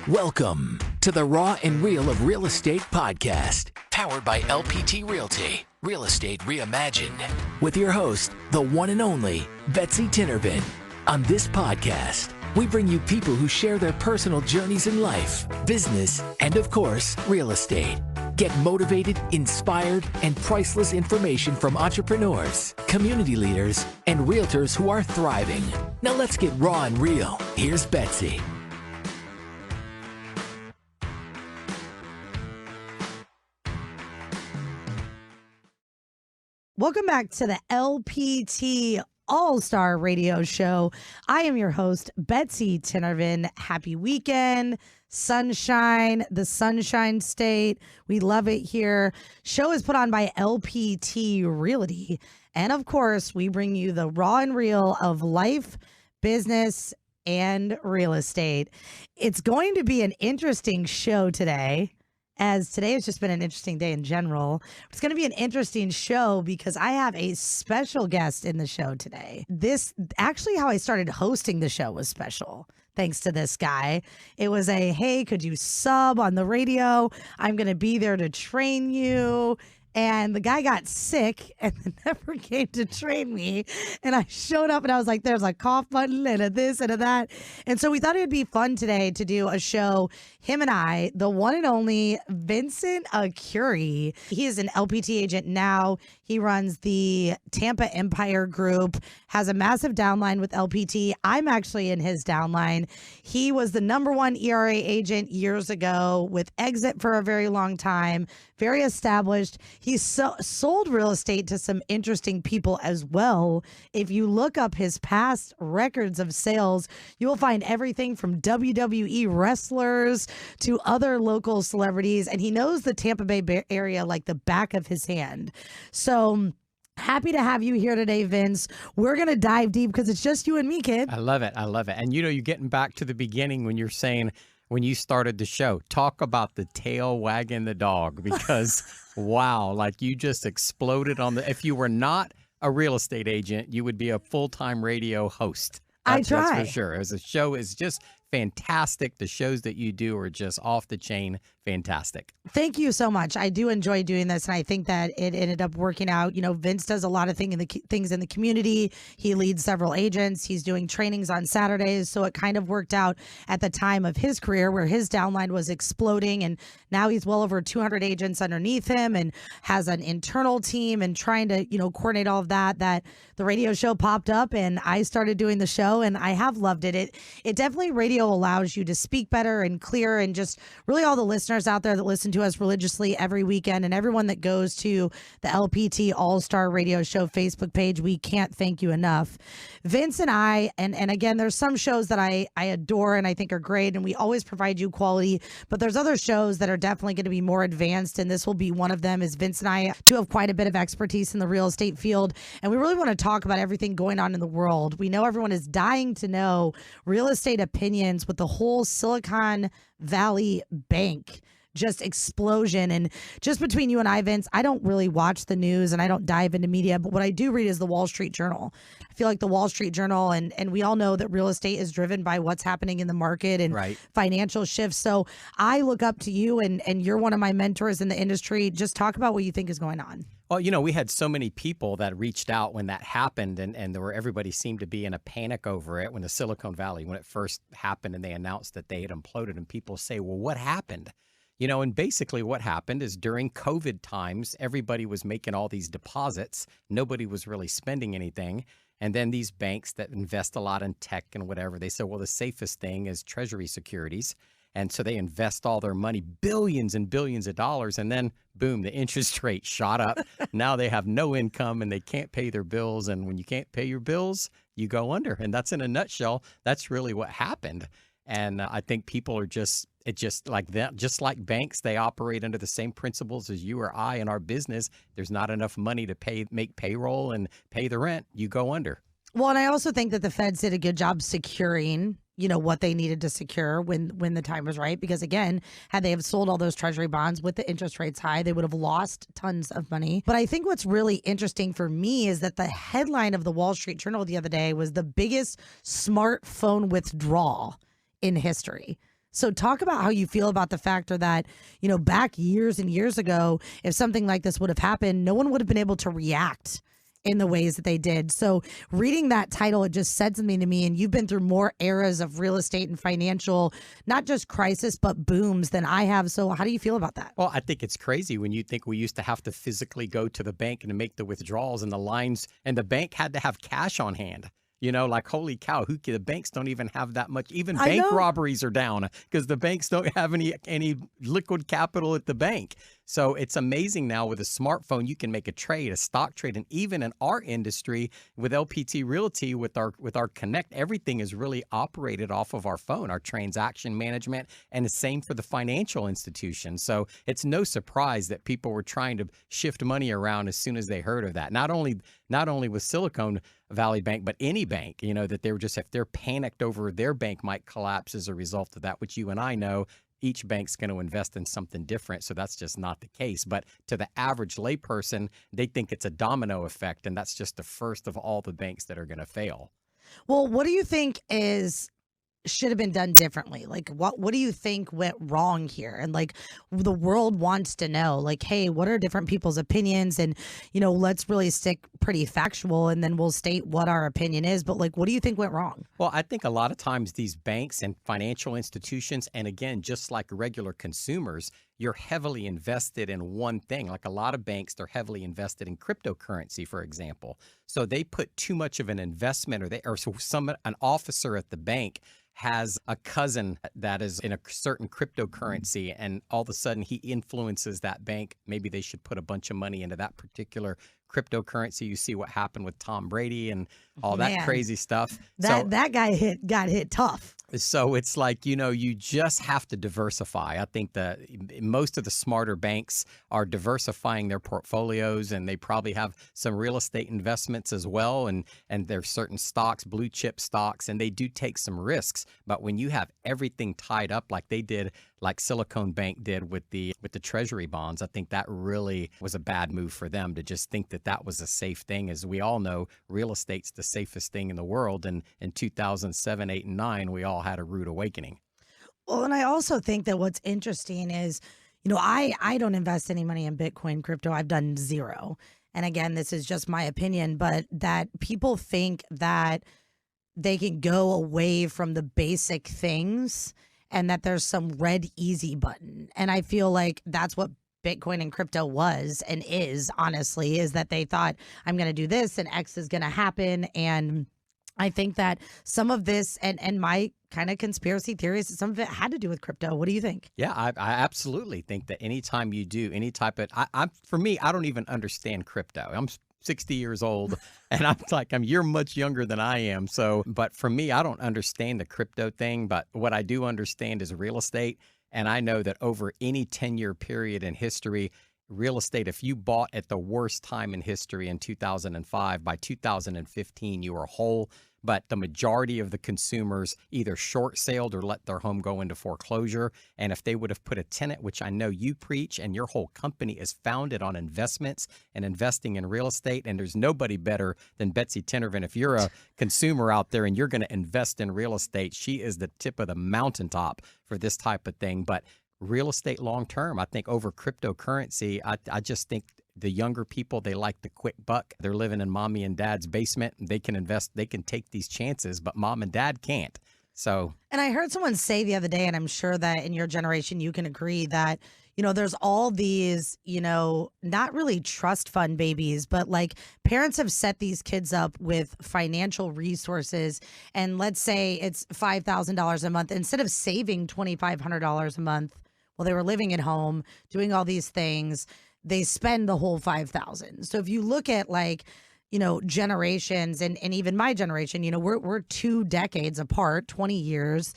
Welcome to the Raw and Real of Real Estate podcast, powered by LPT Realty, Real Estate Reimagined, with your host, the one and only Betsy Tinnervin. On this podcast, we bring you people who share their personal journeys in life, business, and of course, real estate. Get motivated, inspired, and priceless information from entrepreneurs, community leaders, and realtors who are thriving. Now let's get raw and real. Here's Betsy. Welcome back to the LPT All-Star Radio Show. I am your host, Betsy Tinnervin. Happy weekend, sunshine, the Sunshine State. We love it here. Show is put on by LPT Realty. And of course, we bring you the raw and real of life, business, and real estate. It's going to be an interesting show today, as today has just been an interesting day in general. It's going to be an interesting show because I have a special guest in the show today. This actually how I started hosting the show was special. Thanks to this guy. It was a, hey, could you sub on the radio? I'm going to be there to train you. And the guy got sick and never came to train me. And I showed up and I was like, there's a cough button and a this and a that. And so we thought it would be fun today to do a show, him and I, the one and only Vincent Arcuri. He is an LPT agent now. He runs the Tampa Empire Group, has a massive downline with LPT. I'm actually in his downline. He was the #1 ERA agent years ago with Exit for a very long time, very established. He's sold real estate to some interesting people as well. If you look up his past records of sales, you will find everything from WWE wrestlers to other local celebrities. And he knows the Tampa Bay area like the back of his hand. So happy to have you here today, Vince. We're going to dive deep because it's just you and me, kid. I love it. I love it. And you know, you're getting back to the beginning when you're saying, when you started the show, talk about the tail wagging the dog, because wow, like you just exploded on the, if you were not a real estate agent, you would be a full-time radio host. That's for sure. As a show is just fantastic. The shows that you do are just off the chain fantastic. Thank you so much. I do enjoy doing this, and I think that it ended up working out. You know, Vince does a lot of things in the community. He leads several agents. He's doing trainings on Saturdays, so it kind of worked out at the time of his career where his downline was exploding, and now he's well over 200 agents underneath him and has an internal team and trying to, you know, coordinate all of that. That the radio show popped up, and I started doing the show, and I have loved it. It definitely, radio allows you to speak better and clear, and just really all the listeners out there that listen to us religiously every weekend and everyone that goes to the LPT All-Star Radio Show Facebook page, we can't thank you enough. Vince and I, and again, there's some shows that I adore and I think are great, and we always provide you quality, but there's other shows that are definitely going to be more advanced, and this will be one of them. Is Vince and I do have quite a bit of expertise in the real estate field, and we really want to talk about everything going on in the world. We know everyone is dying to know real estate opinions with the whole Silicon Valley Bank just explosion. And just between you and I, Vince, I don't really watch the news and I don't dive into media, but what I do read is the Wall Street Journal. I feel like the Wall Street Journal, and we all know that real estate is driven by what's happening in the market and financial shifts. So I look up to you, and you're one of my mentors in the industry. Just talk about what you think is going on. Well, you know, we had so many people that reached out when that happened, and there were, everybody seemed to be in a panic over it when the Silicon Valley, when it first happened and they announced that they had imploded, and people say, well, what happened? You know, and basically what happened is during COVID times, everybody was making all these deposits. Nobody was really spending anything. And then these banks that invest a lot in tech and whatever, they said, well, the safest thing is treasury securities. And so they invest all their money, billions and billions of dollars. And then, boom, the interest rate shot up. Now they have no income and they can't pay their bills. And when you can't pay your bills, you go under. And that's, in a nutshell, that's really what happened. And I think people are just like that, just like banks, they operate under the same principles as you or I in our business. There's not enough money to make payroll and pay the rent. You go under. Well, and I also think that the feds did a good job securing, you know, what they needed to secure when the time was right. Because again, had they have sold all those treasury bonds with the interest rates high, they would have lost tons of money. But I think what's really interesting for me is that the headline of the Wall Street Journal the other day was the biggest smartphone withdrawal in history. So talk about how you feel about the factor that, back years and years ago, if something like this would have happened, no one would have been able to react in the ways that they did. So reading that title, it just said something to me. And you've been through more eras of real estate and financial, not just crisis, but booms than I have. So how do you feel about that? Well, I think it's crazy when you think we used to have to physically go to the bank and make the withdrawals and the lines, and the bank had to have cash on hand. Like, holy cow, the banks don't even have that much. Even bank robberies are down because the banks don't have any liquid capital at the bank. So it's amazing now with a smartphone, you can make a trade, a stock trade. And even in our industry with LPT Realty, with our Connect, everything is really operated off of our phone, our transaction management, and the same for the financial institution. So it's no surprise that people were trying to shift money around as soon as they heard of that. Not only with Silicon Valley Bank, but any bank, that they were just, if they're panicked over their bank might collapse as a result of that, which you and I know, each bank's going to invest in something different. So that's just not the case. But to the average layperson, they think it's a domino effect. And that's just the first of all the banks that are going to fail. Well, what do you think should have been done differently? Like, what do you think went wrong here? And like, the world wants to know, like, hey, what are different people's opinions? And, let's really stick pretty factual, and then we'll state what our opinion is. But like, what do you think went wrong? Well, I think a lot of times these banks and financial institutions, and again, just like regular consumers, you're heavily invested in one thing. Like a lot of banks, they're heavily invested in cryptocurrency, for example. So they put too much of an investment, an officer at the bank has a cousin that is in a certain cryptocurrency, and all of a sudden he influences that bank. Maybe they should put a bunch of money into that particular cryptocurrency. You see what happened with Tom Brady and all that crazy stuff. That guy got hit tough. So it's like, you just have to diversify. I think that most of the smarter banks are diversifying their portfolios, and they probably have some real estate investments as well. And there's certain stocks, blue chip stocks, and they do take some risks. But when you have everything tied up like they did, like Silicon Bank did with the Treasury bonds, I think that really was a bad move for them to just think that was a safe thing. As we all know, real estate's the safest thing in the world. And in 2007, 8, and 9, we all had a rude awakening. Well, and I also think that what's interesting is, I don't invest any money in Bitcoin, crypto. I've done zero. And again, this is just my opinion, but that people think that they can go away from the basic things and that there's some red easy button. And I feel like that's what Bitcoin and crypto was and is, honestly, is that they thought, I'm going to do this and X is going to happen. And I think that some of this and my kind of conspiracy theories, some of it had to do with crypto. What do you think? Yeah, I absolutely think that anytime you do any type of, for me, I don't even understand crypto. I'm 60 years old and you're much younger than I am. So, but for me, I don't understand the crypto thing, but what I do understand is real estate. And I know that over any 10-year period in history, real estate, if you bought at the worst time in history in 2005, by 2015, you were whole. But the majority of the consumers either short sailed or let their home go into foreclosure. And if they would have put a tenant, which I know you preach, and your whole company is founded on investments and investing in real estate, and there's nobody better than Betsy Tinervin. If you're a consumer out there and you're going to invest in real estate, she is the tip of the mountaintop for this type of thing. But real estate long term, I think over cryptocurrency, I just think the younger people, they like the quick buck. They're living in mommy and dad's basement. They can invest, they can take these chances, but mom and dad can't. So, and I heard someone say the other day, and I'm sure that in your generation you can agree that, there's all these, not really trust fund babies, but like parents have set these kids up with financial resources. And let's say it's $5,000 a month instead of saving $2,500 a month while they were living at home, doing all these things. They spend the whole $5,000. So if you look at generations and even my generation, we're 2 decades apart, 20 years.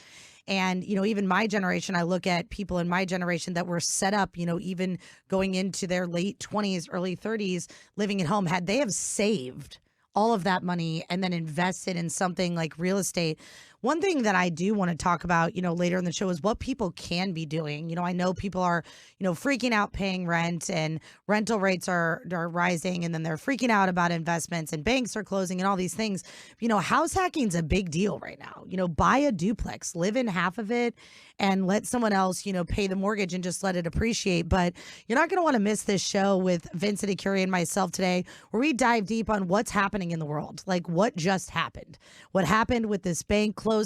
And, even my generation, I look at people in my generation that were set up, even going into their late 20s, early 30s, living at home, had they have saved all of that money and then invested in something like real estate. One thing that I do want to talk about, later in the show is what people can be doing. I know people are, freaking out paying rent, and rental rates are rising, and then they're freaking out about investments, and banks are closing and all these things. House hacking is a big deal right now. Buy a duplex, live in half of it, and let someone else, pay the mortgage and just let it appreciate. But you're not going to want to miss this show with Vincent Arcuri and myself today, where we dive deep on what's happening in the world. Like, what just happened? What happened with this bank closing?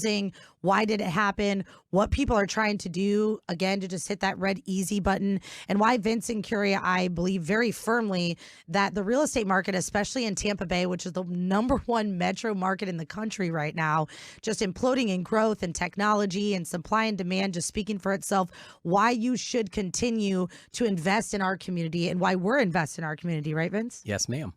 Why did it happen? What people are trying to do, again, to just hit that red easy button, and why Vincent Arcuri, I believe very firmly that the real estate market, especially in Tampa Bay, which is the #1 metro market in the country right now, just imploding in growth and technology and supply and demand, just speaking for itself, why you should continue to invest in our community and why we're investing in our community, right, Vince? Yes, ma'am.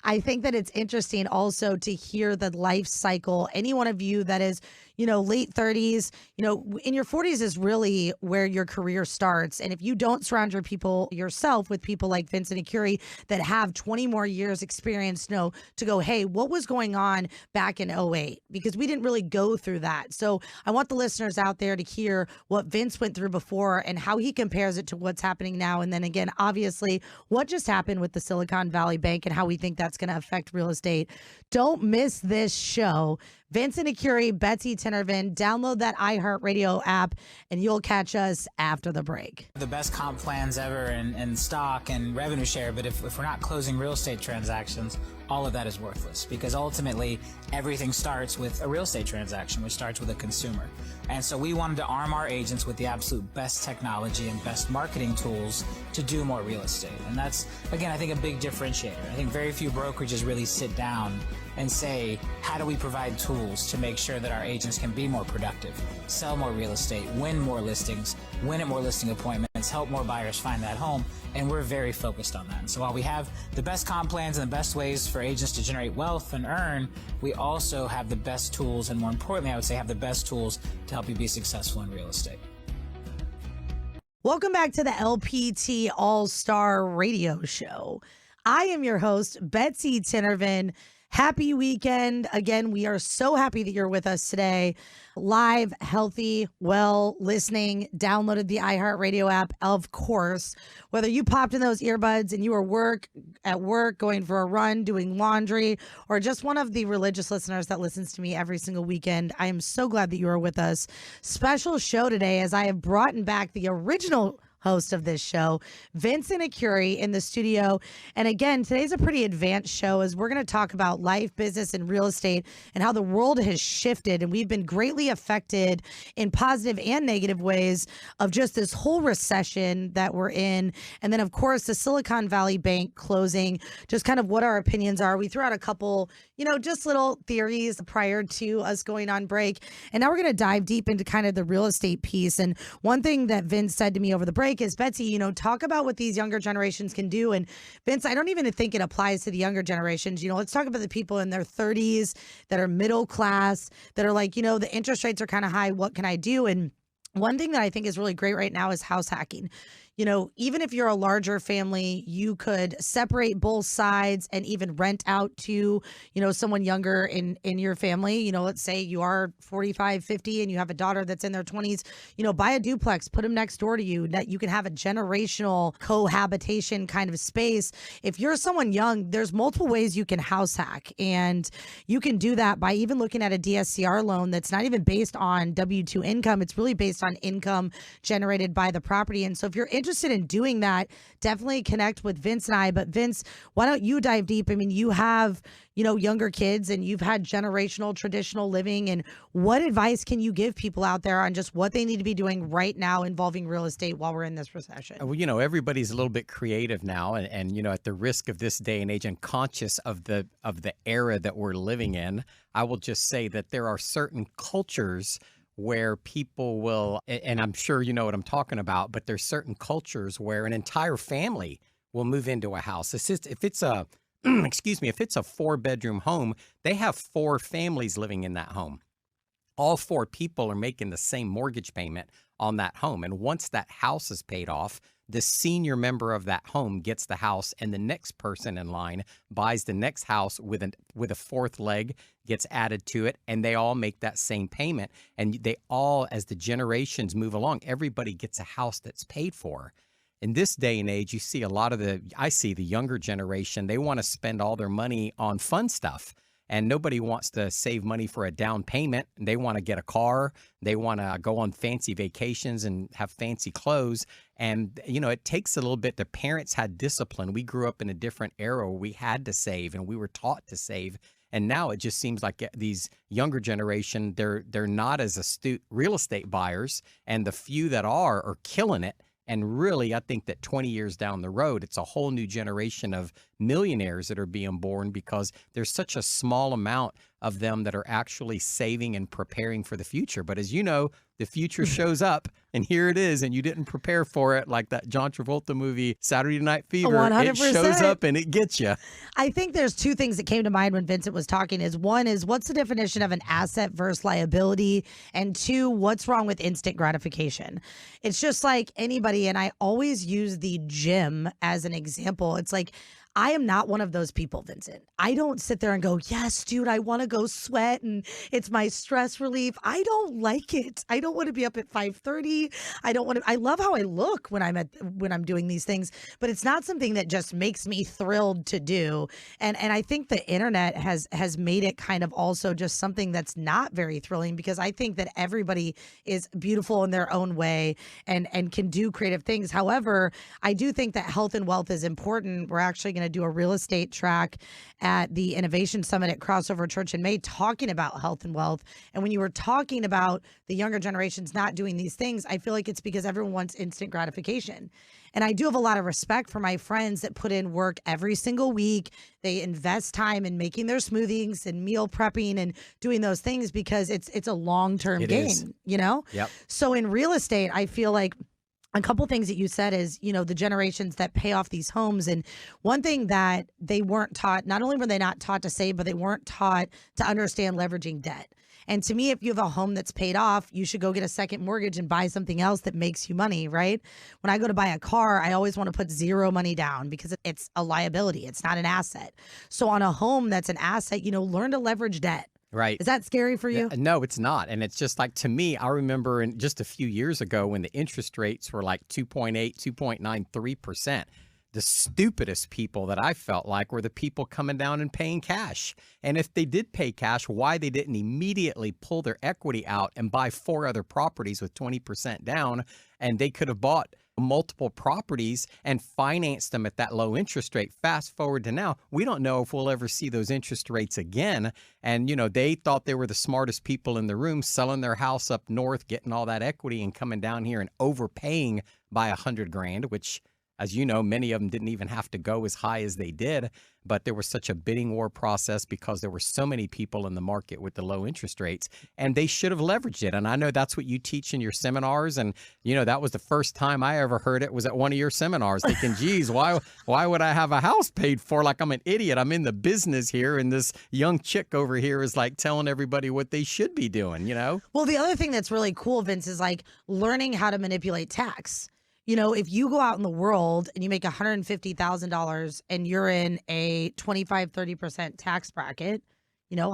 I think that it's interesting also to hear the life cycle. Any one of you that is, late 30s, in your 40s is really where your career starts. And if you don't surround yourself with people like Vincent Arcuri that have 20 more years experience, to go, hey, what was going on back in '08? Because we didn't really go through that. So I want the listeners out there to hear what Vince went through before and how he compares it to what's happening now. And then again, obviously, what just happened with the Silicon Valley Bank and how we think that's going to affect real estate. Don't miss this show. Vincent Arcuri, Betsy Tinervin. Download that iHeartRadio app, and you'll catch us after the break. The best comp plans ever in stock and revenue share, but if we're not closing real estate transactions, all of that is worthless, because ultimately everything starts with a real estate transaction, which starts with a consumer. And so we wanted to arm our agents with the absolute best technology and best marketing tools to do more real estate. And that's, again, I think a big differentiator. I think very few brokerages really sit down and say, how do we provide tools to make sure that our agents can be more productive, sell more real estate, win more listings, win at more listing appointments, help more buyers find that home, and we're very focused on that. And so while we have the best comp plans and the best ways for agents to generate wealth and earn, we also have the best tools, and more importantly, I would say have the best tools to help you be successful in real estate. Welcome back to the LPT All-Star Radio Show. I am your host, Betsy Tinervin. Happy weekend. Again, we are so happy that you're with us today. Live, healthy, well, listening, downloaded the iHeartRadio app, of course. Whether you popped in those earbuds and you were at work, going for a run, doing laundry, or just one of the religious listeners that listens to me every single weekend, I am so glad that you are with us. Special show today, as I have brought back the original host of this show, Vincent Arcuri, in the studio. And again, today's a pretty advanced show, as we're going to talk about life, business, and real estate and how the world has shifted. And we've been greatly affected in positive and negative ways of just this whole recession that we're in. And then, of course, the Silicon Valley Bank closing, just kind of what our opinions are. We threw out a couple, just little theories prior to us going on break. And now we're going to dive deep into kind of the real estate piece. And one thing that Vince said to me over the break is, Betsy, talk about what these younger generations can do. And Vince, I don't even think it applies to the younger generations. Let's talk about the people in their 30s that are middle class, that are like, the interest rates are kind of high. What can I do? And one thing that I think is really great right now is house hacking. Even if you're a larger family, you could separate both sides and even rent out to, someone younger in your family. Let's say you are 45, 50 and you have a daughter that's in their 20s, buy a duplex, put them next door to you, that you can have a generational cohabitation kind of space. If you're someone young, there's multiple ways you can house hack, and you can do that by even looking at a DSCR loan that's not even based on W-2 income. It's really based on income generated by the property. And so if you're interested in doing that, definitely connect with Vince and I. But Vince, why don't you dive deep? I mean, you have, younger kids, and you've had generational traditional living. And what advice can you give people out there on just what they need to be doing right now involving real estate while we're in this recession? Well, everybody's a little bit creative now, and at the risk of this day and age and conscious of the era that we're living in, I will just say that there are certain cultures where people will, and I'm sure you know what I'm talking about, but there's certain cultures where an entire family will move into a house. If it's a, excuse me, if it's a 4-bedroom home, they have 4 families living in that home. All 4 people are making the same mortgage payment on that home. And once that house is paid off, the senior member of that home gets the house, and the next person in line buys the next house with a fourth leg gets added to it, and they all make that same payment. And they all, as the generations move along, everybody gets a house that's paid for. In this day and age, you see I see the younger generation, they want to spend all their money on fun stuff. And nobody wants to save money for a down payment. They want to get a car. They want to go on fancy vacations and have fancy clothes. And, it takes a little bit. The parents had discipline. We grew up in a different era where we had to save and we were taught to save. And now it just seems like these younger generation, they're not as astute real estate buyers. And the few that are killing it. And really, I think that 20 years down the road, it's a whole new generation of millionaires that are being born because there's such a small amount of them that are actually saving and preparing for the future. But as you know, the future shows up and here it is, and you didn't prepare for it like that John Travolta movie, Saturday Night Fever. 100%. It shows up and it gets you. I think there's two things that came to mind when Vincent was talking. One is what's the definition of an asset versus liability? And two, what's wrong with instant gratification? It's just like anybody, and I always use the gym as an example. It's like, I am not one of those people, Vincent. I don't sit there and go, yes, dude, I want to go sweat and it's my stress relief. I don't like it. I don't want to be up at 5:30. I love how I look when I'm doing these things, but it's not something that just makes me thrilled to do. And I think the internet has made it kind of also just something that's not very thrilling, because I think that everybody is beautiful in their own way and can do creative things. However, I do think that health and wealth is important. We're actually going to do a real estate track at the Innovation Summit at Crossover Church in May talking about health and wealth. And when you were talking about the younger generations not doing these things, I feel like it's because everyone wants instant gratification. And I do have a lot of respect for my friends that put in work every single week. They invest time in making their smoothies and meal prepping and doing those things because it's a long-term game, Yep. So in real estate, I feel like a couple things that you said is, the generations that pay off these homes. And one thing that they weren't taught, not only were they not taught to save, but they weren't taught to understand leveraging debt. And to me, if you have a home that's paid off, you should go get a second mortgage and buy something else that makes you money, right? When I go to buy a car, I always want to put zero money down because it's a liability. It's not an asset. So on a home that's an asset, learn to leverage debt. Right. Is that scary for you? No, it's not. And it's just like, to me, I remember just a few years ago when the interest rates were like 2.8, 2.93%. The stupidest people that I felt like were the people coming down and paying cash. And if they did pay cash, why they didn't immediately pull their equity out and buy 4 other properties with 20% down, and they could have bought multiple properties and financed them at that low interest rate. Fast forward to now, we don't know if we'll ever see those interest rates again. And, they thought they were the smartest people in the room, selling their house up north, getting all that equity and coming down here and overpaying by $100,000, which, as you know, many of them didn't even have to go as high as they did. But there was such a bidding war process because there were so many people in the market with the low interest rates, and they should have leveraged it. And I know that's what you teach in your seminars. And, that was the first time I ever heard it was at one of your seminars, thinking, geez, why would I have a house paid for? Like I'm an idiot. I'm in the business here. And this young chick over here is like telling everybody what they should be doing, Well, the other thing that's really cool, Vince, is like learning how to manipulate tax. If you go out in the world and you make $150,000 and you're in a 25-30% tax bracket,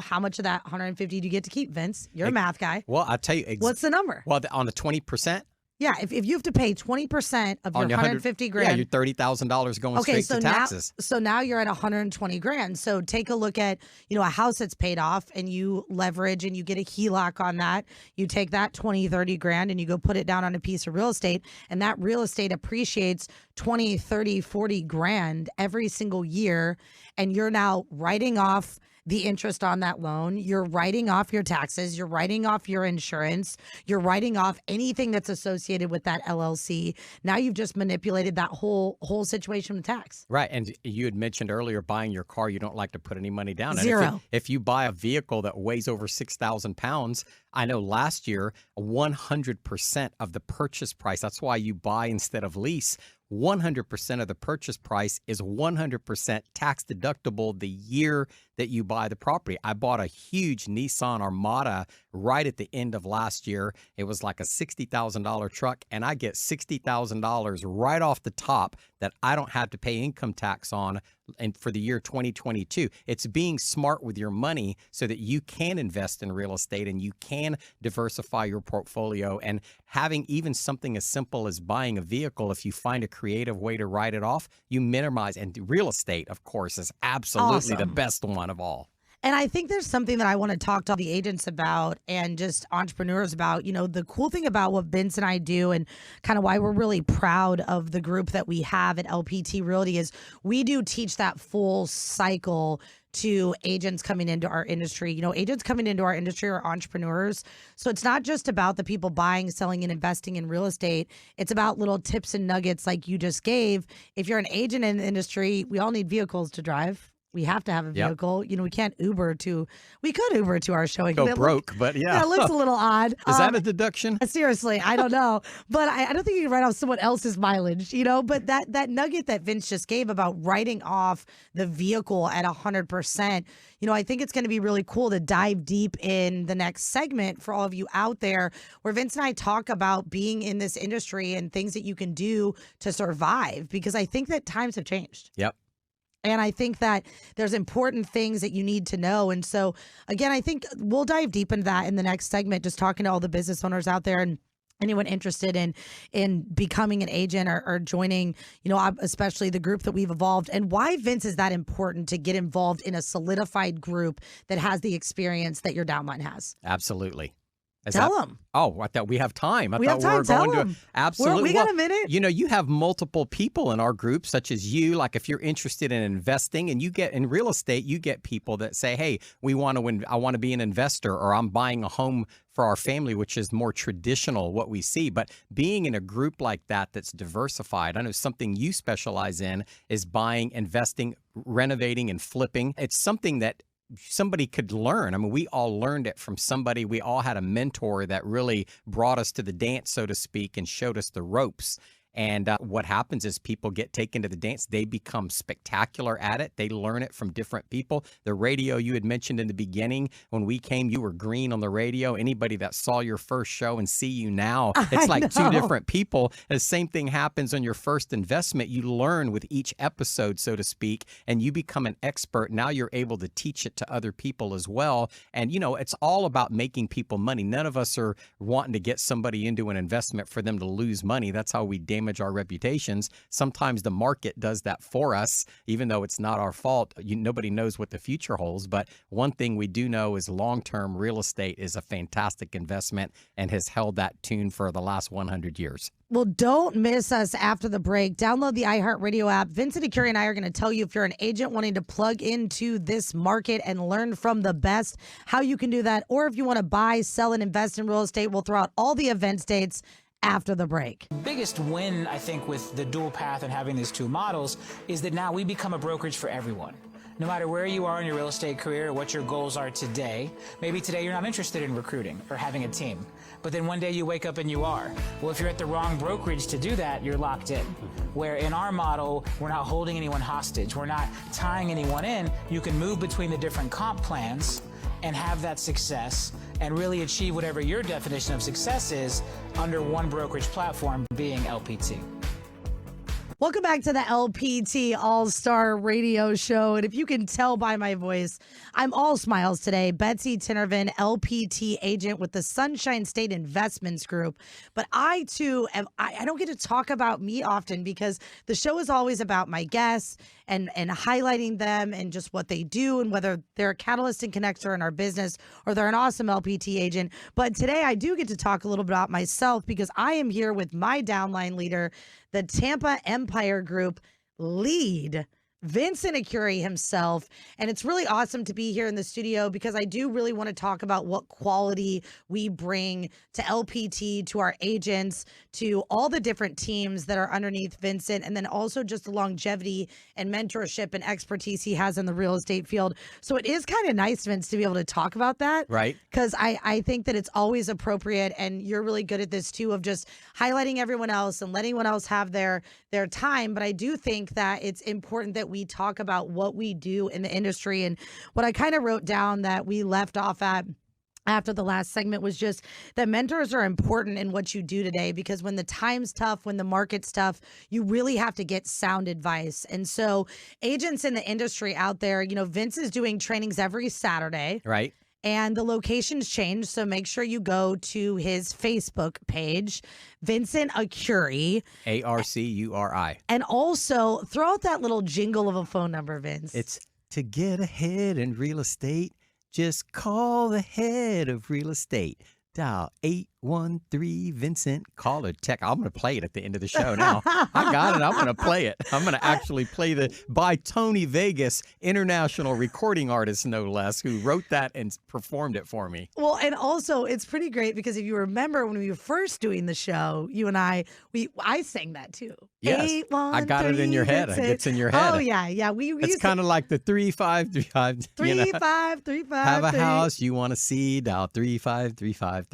how much of that 150 do you get to keep, Vince? You're a math guy. Well, I'll tell you. What's the number? Well, on the 20%. Yeah, if you have to pay 20% of your 150 grand. Yeah, your $30,000 going straight to taxes. So now you're at 120 grand. So take a look at, a house that's paid off and you leverage and you get a HELOC on that. You take that 20, 30 grand and you go put it down on a piece of real estate, and that real estate appreciates 20, 30, 40 grand every single year. And you're now writing off the interest on that loan. You're writing off your taxes. You're writing off your insurance. You're writing off anything that's associated with that LLC. Now you've just manipulated that whole situation with tax. Right. And you had mentioned earlier, buying your car, you don't like to put any money down. Zero. And if you buy a vehicle that weighs over 6,000 pounds, I know last year, 100% of the purchase price, that's why you buy instead of lease, 100% of the purchase price is 100% tax deductible the year that you buy the property. I bought a huge Nissan Armada right at the end of last year. It was like a $60,000 truck, and I get $60,000 right off the top that I don't have to pay income tax on and for the year 2022. It's being smart with your money so that you can invest in real estate and you can diversify your portfolio, and having even something as simple as buying a vehicle. If you find a creative way to write it off, you minimize. And real estate, of course, is absolutely the best one of all. And I think there's something that I want to talk to all the agents about and just entrepreneurs about. You know, the cool thing about what Vince and I do and kind of why we're really proud of the group that we have at LPT Realty is we do teach that full cycle to agents coming into our industry. You know, agents coming into our industry are entrepreneurs. So it's not just about the people buying, selling, and investing in real estate. It's about little tips and nuggets like you just gave. If you're an agent in the industry, we all need vehicles to drive. We have to have a vehicle. You know, we can't Uber to, we could Uber to our show. Go broke, but yeah. It looks a little odd. Is that a deduction? Seriously, I don't know. But I don't think you can write off someone else's mileage, you know. But that nugget that Vince just gave about writing off the vehicle at 100%, you know, I think it's going to be really cool to dive deep in the next segment for all of you out there, where Vince and I talk about being in this industry and things that you can do to survive, because I think that times have changed. Yep. And I think that there's important things that you need to know. And so, again, I think we'll dive deep into that in the next segment, just talking to all the business owners out there and anyone interested in becoming an agent or joining, you know, especially the group that we've evolved, and why, Vince, is that important to get involved in a solidified group that has the experience that your downline has? Absolutely. Tell them. Oh, I thought we have time. I we thought have time. we were Tell going them. to absolutely. We got a minute. You know, you have multiple people in our group, such as you. Like, if you're interested in investing, and you get in real estate, you get people that say, "Hey, I want to be an investor," or "I'm buying a home for our family," which is more traditional what we see. But being in a group like that that's diversified, I know something you specialize in is buying, investing, renovating, and flipping. It's something that somebody could learn. I mean, we all learned it from somebody. We all had a mentor that really brought us to the dance, so to speak, and showed us the ropes. And what happens is people get taken to the dance. They become spectacular at it. They learn it from different people. The radio you had mentioned in the beginning, when we came, you were green on the radio. Anybody that saw your first show and see you now, it's like two different people. The same thing happens on your first investment. You learn with each episode, so to speak, and you become an expert. Now you're able to teach it to other people as well. And, you know, it's all about making people money. None of us are wanting to get somebody into an investment for them to lose money. That's how we damage our reputations. Sometimes the market does that for us, even though it's not our fault. Nobody knows what the future holds. But one thing we do know is long-term real estate is a fantastic investment and has held that tune for the last 100 years. Well, don't miss us after the break. Download the iHeartRadio app. Vincent Arcuri and I are going to tell you, if you're an agent wanting to plug into this market and learn from the best, how you can do that. Or if you want to buy, sell, and invest in real estate, we'll throw out all the events dates after the break. Biggest win, I think, with the dual path and having these two models is that now we become a brokerage for everyone. No matter where you are in your real estate career or what your goals are today, maybe today you're not interested in recruiting or having a team, but then one day you wake up and you are. Well, if you're at the wrong brokerage to do that, you're locked in. Where in our model, we're not holding anyone hostage. We're not tying anyone in. You can move between the different comp plans and have that success and really achieve whatever your definition of success is under one brokerage platform, being LPT. Welcome back to the LPT All-Star Radio Show. And if you can tell by my voice, I'm all smiles today. Betsy Tinervin, LPT agent with the Sunshine State Investments Group. But I, too, I don't get to talk about me often because the show is always about my guests and highlighting them and just what they do and whether they're a catalyst and connector in our business or they're an awesome LPT agent. But today I do get to talk a little bit about myself because I am here with my downline leader, the Tampa Empire Group lead, Vincent Arcuri himself. And it's really awesome to be here in the studio because I do really want to talk about what quality we bring to LPT, to our agents, to all the different teams that are underneath Vincent, and then also just the longevity and mentorship and expertise he has in the real estate field. So it is kind of nice, Vince, to be able to talk about that. Right. Because I think that it's always appropriate, and you're really good at this too, of just highlighting everyone else and letting everyone else have their time. But I do think that it's important that we talk about what we do in the industry. And what I kind of wrote down that we left off at after the last segment was just that mentors are important in what you do today, because when the time's tough, when the market's tough, you really have to get sound advice. And so agents in the industry out there, Vince is doing trainings every Saturday. Right. And the location's changed, so make sure you go to his Facebook page, Vincent Arcuri. Arcuri. And also throw out that little jingle of a phone number, Vince. It's to get ahead in real estate. Just call the head of real estate. Dial 813 Vincent. Call or text. I'm going to play it at the end of the show now. I got it. I'm going to play it. I'm going to actually play by Tony Vegas, international recording artist, no less, who wrote that and performed it for me. Well, and also it's pretty great because if you remember when we were first doing the show, you and I sang that too. Yes, I got it in your head. It's in your head. Oh yeah. It's kind of like the 3535. 3535. Have a house you want to see? Dial 35353.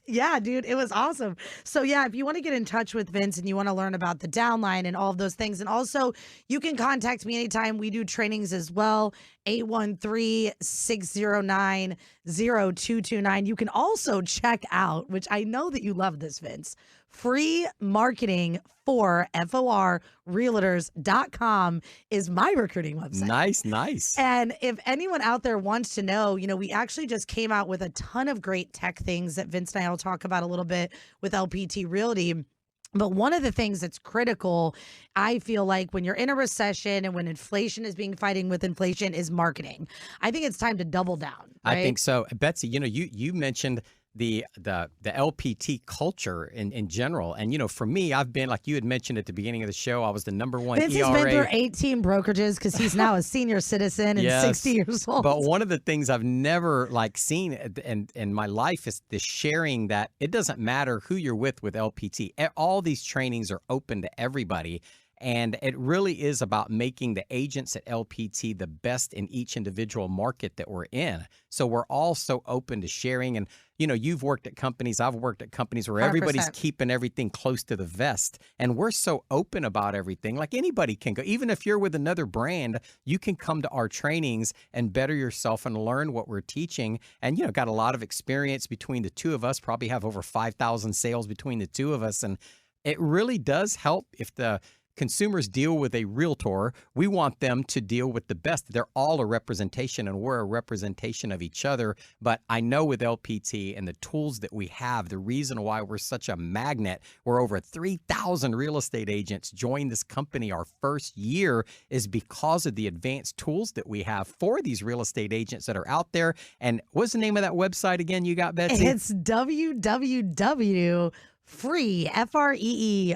Yeah, dude, it was awesome. So yeah, if you want to get in touch with Vince and you want to learn about the downline and all of those things, and also you can contact me anytime. We do trainings as well. 813-609-0229. You can also check out, which I know that you love this, Vince, free marketing for FOR realtors.com is my recruiting website. Nice. And if anyone out there wants to know, we actually just came out with a ton of great tech things that Vince and I will talk about a little bit with LPT Realty. But one of the things that's critical, I feel like, when you're in a recession and when inflation is being fighting with inflation, is marketing. I think it's time to double down. Right? I think so. Betsy, you mentioned the LPT culture in general. And, for me, I've been, like you had mentioned at the beginning of the show, I was the number one Vince ERA. has been through 18 brokerages because he's now a senior citizen and 60 years old. But one of the things I've never seen in my life is the sharing that it doesn't matter who you're with LPT. All these trainings are open to everybody. And it really is about making the agents at LPT the best in each individual market that we're in. So we're all so open to sharing. And, you've worked at companies, I've worked at companies where 100%. everybody's keeping everything close to the vest. And we're so open about everything. Like anybody can go. Even if you're with another brand, you can come to our trainings and better yourself and learn what we're teaching. And, got a lot of experience between the two of us, probably have over 5,000 sales between the two of us. And it really does help if the consumers deal with a realtor. We want them to deal with the best. They're all a representation, and we're a representation of each other. But I know with LPT and the tools that we have, the reason why we're such a magnet, where over 3,000 real estate agents joined this company our first year, is because of the advanced tools that we have for these real estate agents that are out there. And what's the name of that website again you got, Betsy? It's free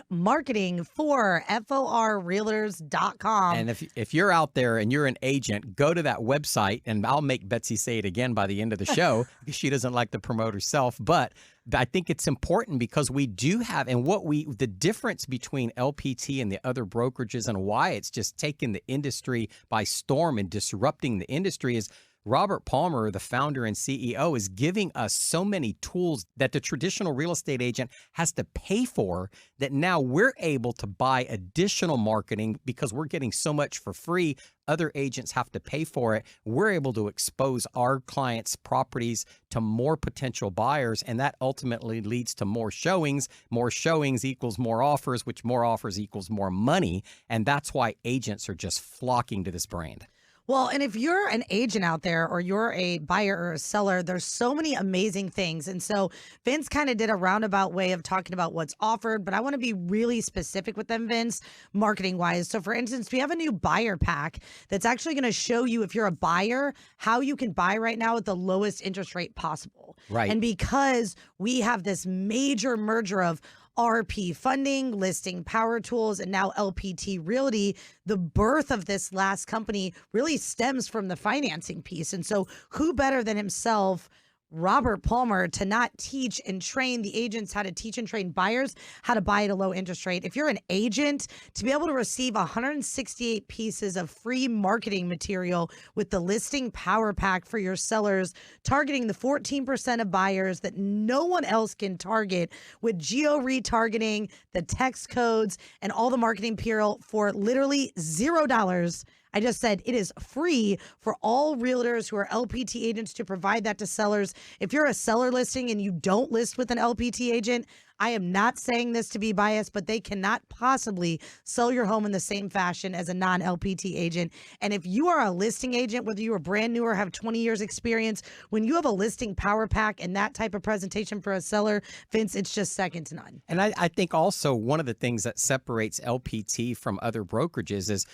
marketing for FORrealtors.com. And if you're out there and you're an agent, go to that website, and I'll make Betsy say it again by the end of the show because she doesn't like to promote herself. But I think it's important because we do have, and the difference between LPT and the other brokerages and why it's just taken the industry by storm and disrupting the industry is Robert Palmer, the founder and CEO, is giving us so many tools that the traditional real estate agent has to pay for, that now we're able to buy additional marketing because we're getting so much for free. Other agents have to pay for it. We're able to expose our clients' properties to more potential buyers, and that ultimately leads to more showings. More showings equals more offers, which more offers equals more money. And that's why agents are just flocking to this brand. Well, and if you're an agent out there or you're a buyer or a seller, there's so many amazing things. And so Vince kind of did a roundabout way of talking about what's offered, but I want to be really specific with them, Vince, marketing wise. So for instance, we have a new buyer pack that's actually going to show you, if you're a buyer, how you can buy right now at the lowest interest rate possible. Right. And because we have this major merger of RP Funding, Listing Power Tools, and now LPT Realty, the birth of this last company really stems from the financing piece. And so who better than himself, Robert Palmer, to not teach and train the agents how to teach and train buyers how to buy at a low interest rate. If you're an agent, to be able to receive 168 pieces of free marketing material with the Listing Power Pack for your sellers, targeting the 14% of buyers that no one else can target, with geo retargeting, the text codes, and all the marketing material for literally $0. I just said it is free for all realtors who are LPT agents to provide that to sellers. If you're a seller listing and you don't list with an LPT agent, I am not saying this to be biased, but they cannot possibly sell your home in the same fashion as a non-LPT agent. And if you are a listing agent, whether you are brand new or have 20 years experience, when you have a listing power pack and that type of presentation for a seller, Vince, it's just second to none. And I think also one of the things that separates LPT from other brokerages is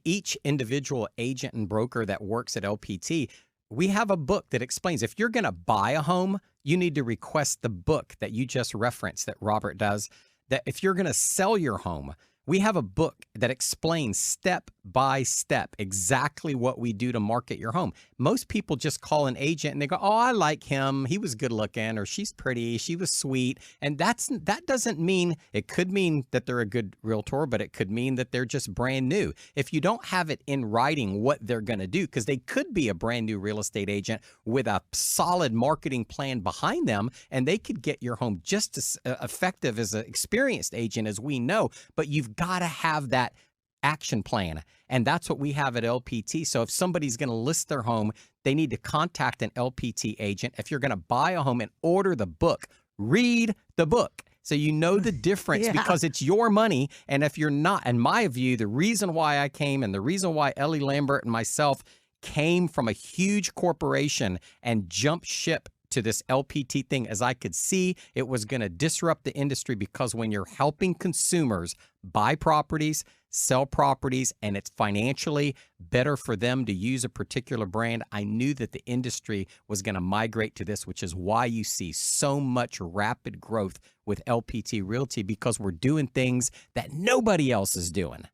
each individual agent and broker that works at LPT, we have a book that explains if you're going to buy a home, you need to request the book that you just referenced that Robert does. That if you're going to sell your home, we have a book that explains step by step exactly what we do to market your home. Most people just call an agent and they go, oh, I like him. He was good looking, or she's pretty. She was sweet. And that doesn't mean, it could mean that they're a good realtor, but it could mean that they're just brand new. If you don't have it in writing what they're going to do, because they could be a brand new real estate agent with a solid marketing plan behind them, and they could get your home just as effective as an experienced agent as we know, but you've got to have that action plan. And that's what we have at LPT. So if somebody's going to list their home, they need to contact an LPT agent. If you're going to buy a home and order the book, read the book so you know the difference because it's your money. And if you're not, in my view, the reason why I came and the reason why Ellie Lambert and myself came from a huge corporation and jumped ship to this LPT thing, as I could see it was going to disrupt the industry, because when you're helping consumers buy properties, sell properties, and it's financially better for them to use a particular brand, I knew that the industry was going to migrate to this, which is why you see so much rapid growth with LPT Realty, because we're doing things that nobody else is doing.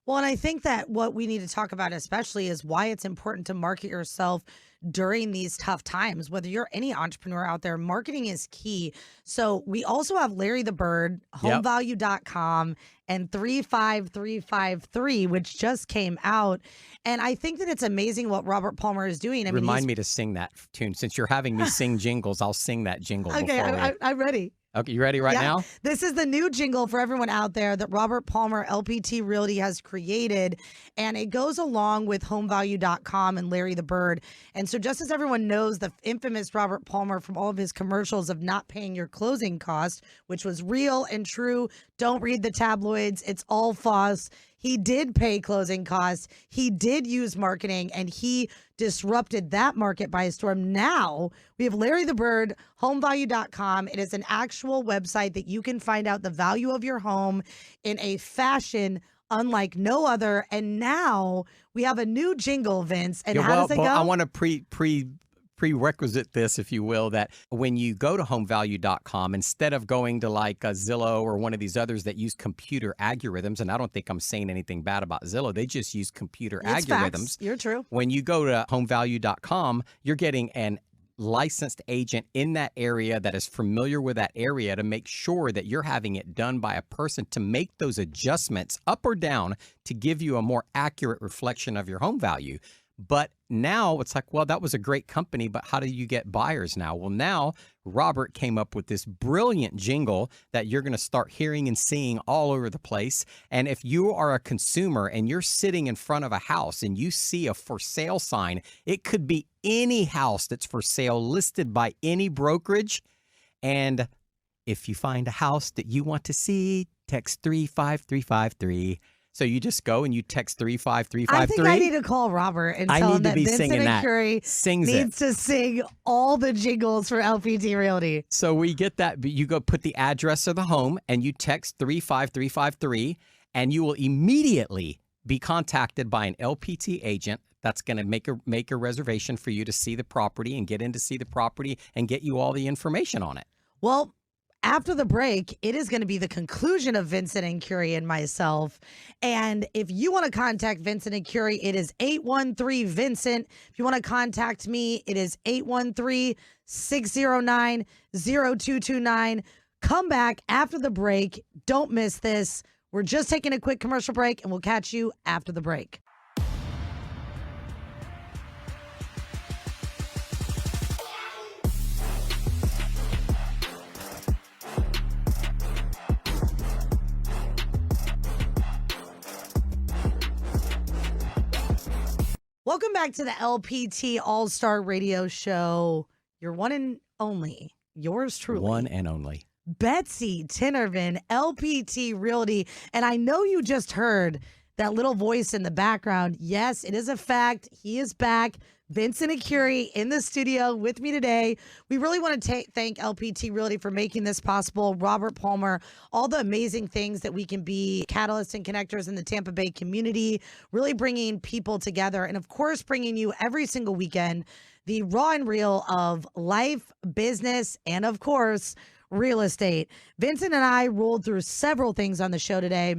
Well, and I think that what we need to talk about especially is why it's important to market yourself during these tough times. Whether you're any entrepreneur out there, marketing is key. So we also have Larry the Bird, homevalue.com, and 35353, which just came out. And I think that it's amazing what Robert Palmer is doing. I mean, Remind me to sing that tune. Since you're having me sing jingles, I'll sing that jingle. Okay, I'm ready. Okay, you ready now? This is the new jingle for everyone out there that Robert Palmer, LPT Realty, has created, and it goes along with homevalue.com and Larry the Bird. And so just as everyone knows, the infamous Robert Palmer from all of his commercials of not paying your closing cost, which was real and true. Don't read the tabloids. It's all false. He did pay closing costs. He did use marketing, and he disrupted that market by storm. Now we have Larry the Bird, homevalue.com. It is an actual website that you can find out the value of your home in a fashion unlike no other. And now we have a new jingle, Vince. And how does it go? I want to prerequisite this, if you will, that when you go to homevalue.com, instead of going to like a Zillow or one of these others that use computer algorithms, and I don't think I'm saying anything bad about Zillow, they just use computer algorithms. Facts. You're true. When you go to homevalue.com, you're getting an licensed agent in that area that is familiar with that area to make sure that you're having it done by a person to make those adjustments up or down to give you a more accurate reflection of your home value. But now it's like, well, that was a great company, but how do you get buyers now? Well, now Robert came up with this brilliant jingle that you're going to start hearing and seeing all over the place. And if you are a consumer and you're sitting in front of a house and you see a for sale sign, it could be any house that's for sale listed by any brokerage. And if you find a house that you want to see, text 35353. So you just go and you text 35353. I think I need to call Robert and tell him that Vincent Arcuri needs to sing all the jingles for LPT Realty. So we get that. You go put the address of the home and you text 35353, and you will immediately be contacted by an LPT agent that's going to make a reservation for you to see the property and get in to see the property and get you all the information on it. Well, after the break, it is going to be the conclusion of Vincent Arcuri and myself. And if you want to contact Vincent Arcuri, it is 813-VINCENT. If you want to contact me, it is 813-609-0229. Come back after the break. Don't miss this. We're just taking a quick commercial break, and we'll catch you after the break. Welcome back to the LPT All-Star Radio Show. Your one and only, yours truly. One and only. Betsy Tinervin, LPT Realty. And I know you just heard that little voice in the background. Yes, it is a fact. He is back. Vincent Arcuri in the studio with me today. We really want to thank LPT Realty for making this possible. Robert Palmer, all the amazing things that we can be catalysts and connectors in the Tampa Bay community, really bringing people together. And of course, bringing you every single weekend the raw and real of life, business, and of course, real estate. Vincent and I rolled through several things on the show today.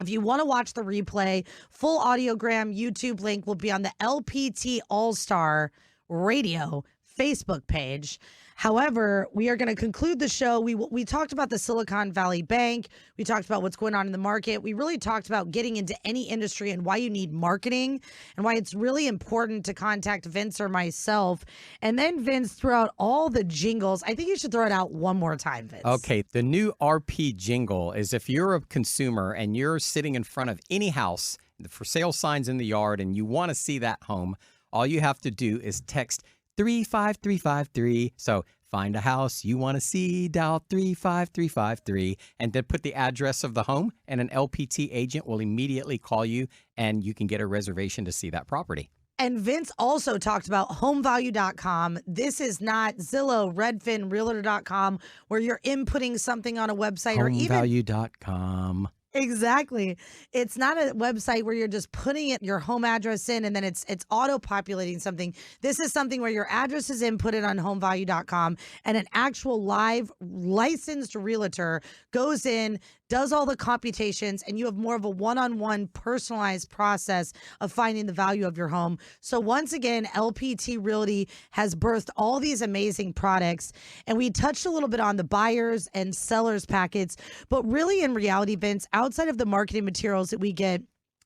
If you want to watch the replay, full audiogram YouTube link will be on the LPT All-Star Radio Facebook page. However, we are going to conclude the show. We talked about the Silicon Valley Bank. We talked about what's going on in the market. We really talked about getting into any industry and why you need marketing and why it's really important to contact Vince or myself. And then Vince threw out all the jingles. I think you should throw it out one more time, Vince. Okay, the new RP jingle is if you're a consumer and you're sitting in front of any house, the for sale signs in the yard, and you want to see that home, all you have to do is text 35353. So find a house you want to see, dial 35353, and then put the address of the home, and an LPT agent will immediately call you, and you can get a reservation to see that property. And Vince also talked about homevalue.com. This is not Zillow, Redfin, Realtor.com, where you're inputting something on a website or even Homevalue.com. Exactly. It's not a website where you're just putting your home address in and then it's auto-populating something. This is something where your address is inputted on homevalue.com and an actual live licensed realtor goes in, does all the computations, and you have more of a one-on-one personalized process of finding the value of your home. So once again, LPT Realty has birthed all these amazing products, and we touched a little bit on the buyers and sellers packets, but really in reality, Vince, outside of the marketing materials that we get,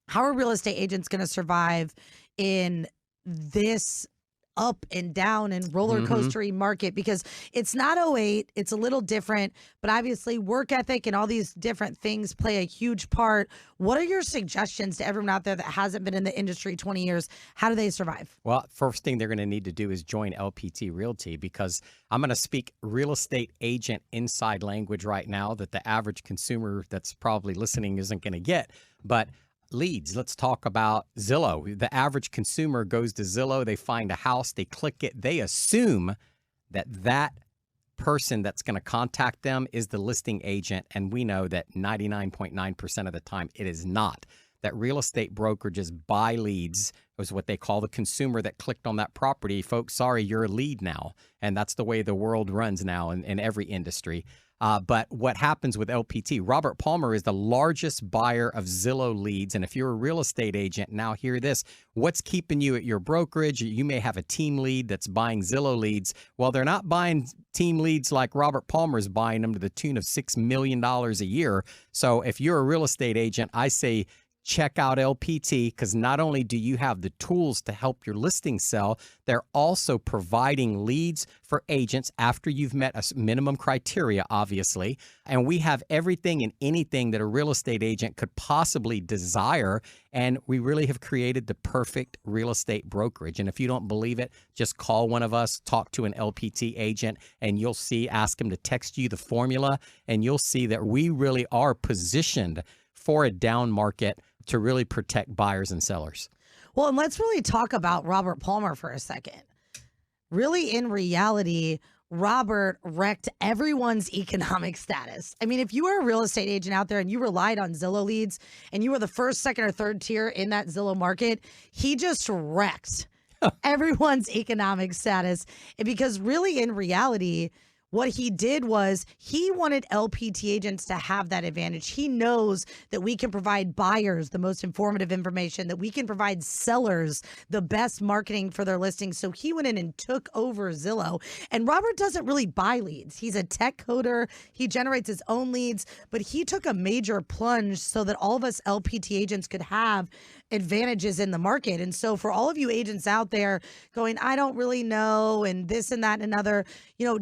how are real estate agents going to survive in this up and down and roller coastery market? Because it's not '08, it's a little different, but obviously work ethic and all these different things play a huge part. What are your suggestions to everyone out there that hasn't been in the industry 20 years? How do they survive? Well, first thing they're going to need to do is join LPT Realty, because I'm going to speak real estate agent inside language right now that the average consumer that's probably listening isn't going to get. But leads. Let's talk about Zillow. The average consumer goes to Zillow, they find a house, they click it, they assume that that person that's going to contact them is the listing agent, and we know that 99.9% of the time it is not. That real estate brokerages buy leads, is what they call the consumer that clicked on that property. Folks, sorry, you're a lead now, and that's the way the world runs now in every industry. But what happens with LPT, Robert Palmer is the largest buyer of Zillow leads. And if you're a real estate agent, now hear this. What's keeping you at your brokerage? You may have a team lead that's buying Zillow leads. Well, they're not buying team leads like Robert Palmer's buying them to the tune of $6 million a year. So if you're a real estate agent, I say check out LPT, because not only do you have the tools to help your listing sell, they're also providing leads for agents after you've met a minimum criteria, obviously. And we have everything and anything that a real estate agent could possibly desire. And we really have created the perfect real estate brokerage. And if you don't believe it, just call one of us, talk to an LPT agent, and you'll see, ask them to text you the formula, and you'll see that we really are positioned for a down market to really protect buyers and sellers. Well, and let's really talk about Robert Palmer for a second. Really, in reality, Robert wrecked everyone's economic status. I mean, if you were a real estate agent out there and you relied on Zillow leads and you were the first, second, or third tier in that Zillow market, he just wrecked everyone's economic status. And because really, in reality, what he did was he wanted LPT agents to have that advantage. He knows that we can provide buyers the most informative information, that we can provide sellers the best marketing for their listings. So he went in and took over Zillow. And Robert doesn't really buy leads. He's a tech coder. He generates his own leads, but he took a major plunge so that all of us LPT agents could have advantages in the market. And so for all of you agents out there going, I don't really know, and this and that and another,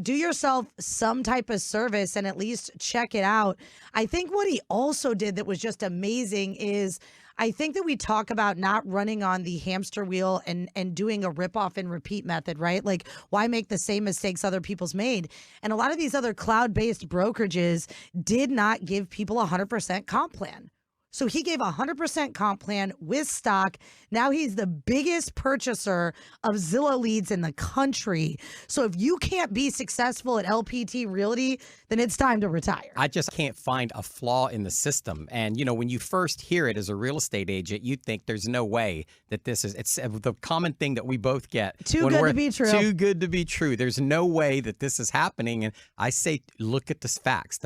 do yourself some type of service and at least check it out. I think what he also did that was just amazing is I think that we talk about not running on the hamster wheel and doing a rip off and repeat method, right? Like, why make the same mistakes other people's made? And a lot of these other cloud-based brokerages did not give people a 100% comp plan. So he gave a 100% comp plan with stock. Now he's the biggest purchaser of Zillow leads in the country. So if you can't be successful at LPT Realty, then it's time to retire. I just can't find a flaw in the system. And, you know, when you first hear it as a real estate agent, you think there's no way that it's the common thing that we both get. Too good to be true. Too good to be true. There's no way that this is happening. And I say, look at the facts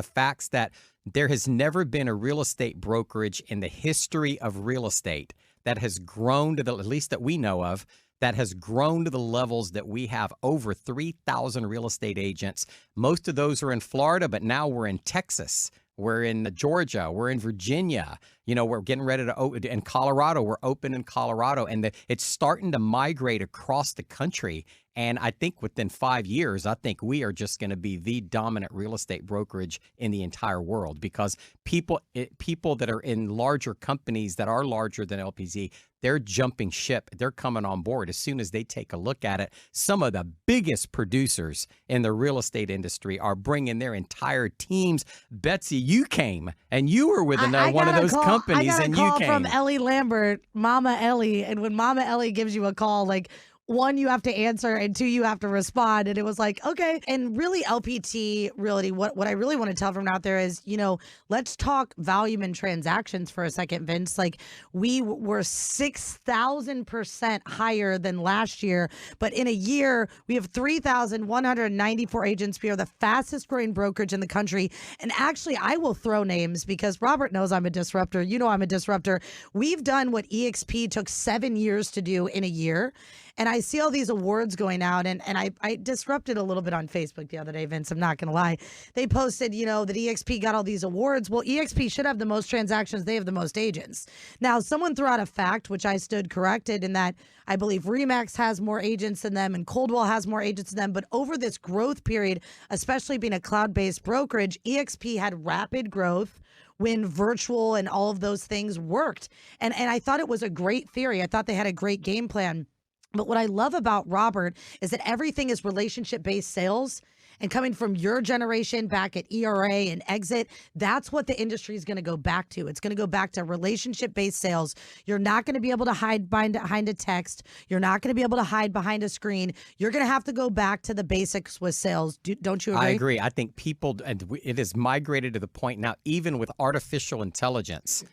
that there has never been a real estate brokerage in the history of real estate that has grown to at least that we know of, that has grown to the levels that we have over 3,000 real estate agents. Most of those are in Florida, but now we're in Texas. We're in Georgia. We're in Virginia. You know, we're getting ready to open in Colorado. We're open in Colorado, and it's starting to migrate across the country. And I think within 5 years, I think we are just going to be the dominant real estate brokerage in the entire world, because people that are in larger companies that are larger than LPZ, they're jumping ship. They're coming on board as soon as they take a look at it. Some of the biggest producers in the real estate industry are bringing their entire teams. Betsy, you came and you were with one of those companies, and you came. I got a call from Ellie Lambert, Mama Ellie, and when Mama Ellie gives you a call, like, one, you have to answer, and two, you have to respond. And it was like, okay. And really, LPT Realty, what I really want to tell everyone out there is, you know, let's talk volume and transactions for a second, Vince. Like, we were 6,000% higher than last year, but in a year, we have 3,194 agents. We are the fastest growing brokerage in the country. And actually, I will throw names because Robert knows I'm a disruptor. You know I'm a disruptor. We've done what EXP took 7 years to do in a year. And I see all these awards going out, and I disrupted a little bit on Facebook the other day, Vince. I'm not going to lie. They posted, you know, that EXP got all these awards. Well, EXP should have the most transactions. They have the most agents. Now, someone threw out a fact, which I stood corrected, in that I believe RE/MAX has more agents than them and Coldwell has more agents than them. But over this growth period, especially being a cloud-based brokerage, EXP had rapid growth when virtual and all of those things worked. And I thought it was a great theory. I thought they had a great game plan. But what I love about Robert is that everything is relationship-based sales. And coming from your generation back at ERA and Exit, that's what the industry is going to go back to. It's going to go back to relationship-based sales. You're not going to be able to hide behind a text. You're not going to be able to hide behind a screen. You're going to have to go back to the basics with sales. Don't you agree? I agree. I think it has migrated to the point now, even with artificial intelligence,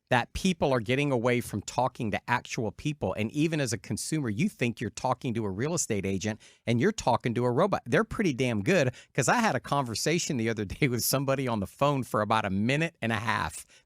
that people are getting away from talking to actual people. And even as a consumer, you think you're talking to a real estate agent and you're talking to a robot. They're pretty damn good, because I had a conversation the other day with somebody on the phone for about 1.5 minutes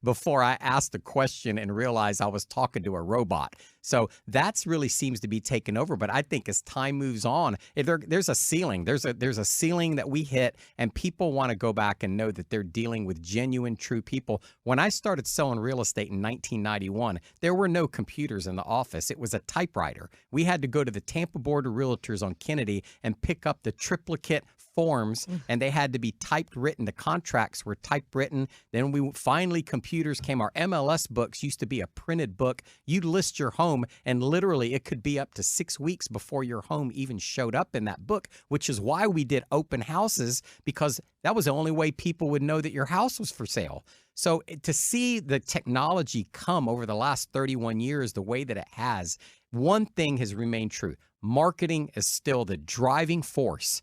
before I asked a question and realized I was talking to a robot. So that's really seems to be taken over. But I think as time moves on, there's a ceiling. There's a ceiling that we hit, and people want to go back and know that they're dealing with genuine, true people. When I started selling real estate in 1991, there were no computers in the office. It was a typewriter. We had to go to the Tampa Board of Realtors on Kennedy and pick up the triplicate forms, and they had to be typewritten. The contracts were typewritten. Then finally computers came. Our MLS books used to be a printed book. You'd list your home, and literally it could be up to 6 weeks before your home even showed up in that book, which is why we did open houses, because that was the only way people would know that your house was for sale. So to see the technology come over the last 31 years the way that it has, one thing has remained true. Marketing is still the driving force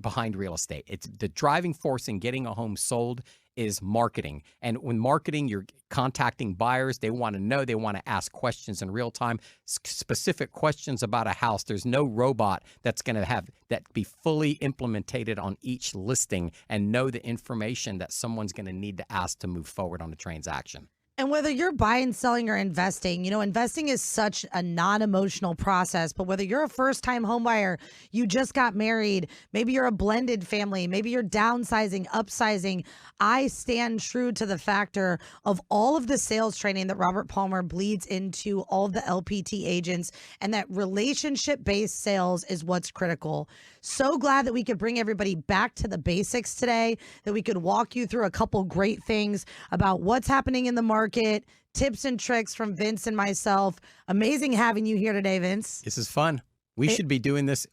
behind real estate. It's the driving force in getting a home sold is marketing. And when marketing, you're contacting buyers. They want to know, they want to ask questions in real time, specific questions about a house. There's no robot that's going to have that be fully implemented on each listing and know the information that someone's going to need to ask to move forward on the transaction. And whether you're buying, selling, or investing, you know, investing is such a non-emotional process. But whether you're a first-time homebuyer, you just got married, maybe you're a blended family, maybe you're downsizing, upsizing, I stand true to the factor of all of the sales training that Robert Palmer bleeds into all of the LPT agents, and that relationship-based sales is what's critical. So glad that we could bring everybody back to the basics today, that we could walk you through a couple great things about what's happening in the market, tips and tricks from Vince and myself. Amazing having you here today, Vince. This is fun. We should be doing this.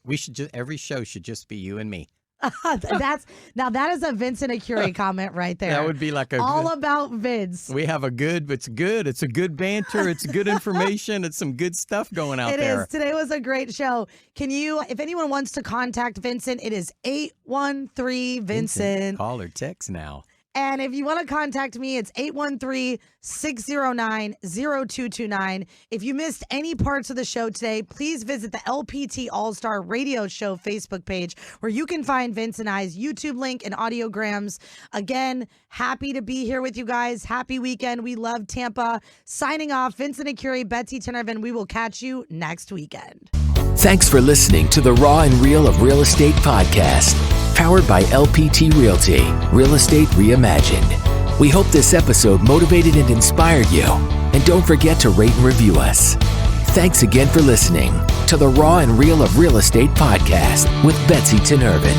Every show should just be you and me. That is a Vincent Arcuri comment right there. That would be like all about Vince. We have it's good. It's a good banter. It's good information. It's some good stuff going out there. It is. Today was a great show. If anyone wants to contact Vincent, it is 813 Vincent. Call or text now. And if you want to contact me, it's 813-609-0229. If you missed any parts of the show today, please visit the LPT All-Star Radio Show Facebook page, where you can find Vince and I's YouTube link and audiograms. Again, happy to be here with you guys. Happy weekend. We love Tampa. Signing off, Vincent Arcuri, Betsy Tinervin. We will catch you next weekend. Thanks for listening to the Raw and Real of Real Estate podcast, powered by LPT Realty, Real Estate Reimagined. We hope this episode motivated and inspired you. And don't forget to rate and review us. Thanks again for listening to the Raw and Real of Real Estate podcast with Betsy Tinervin.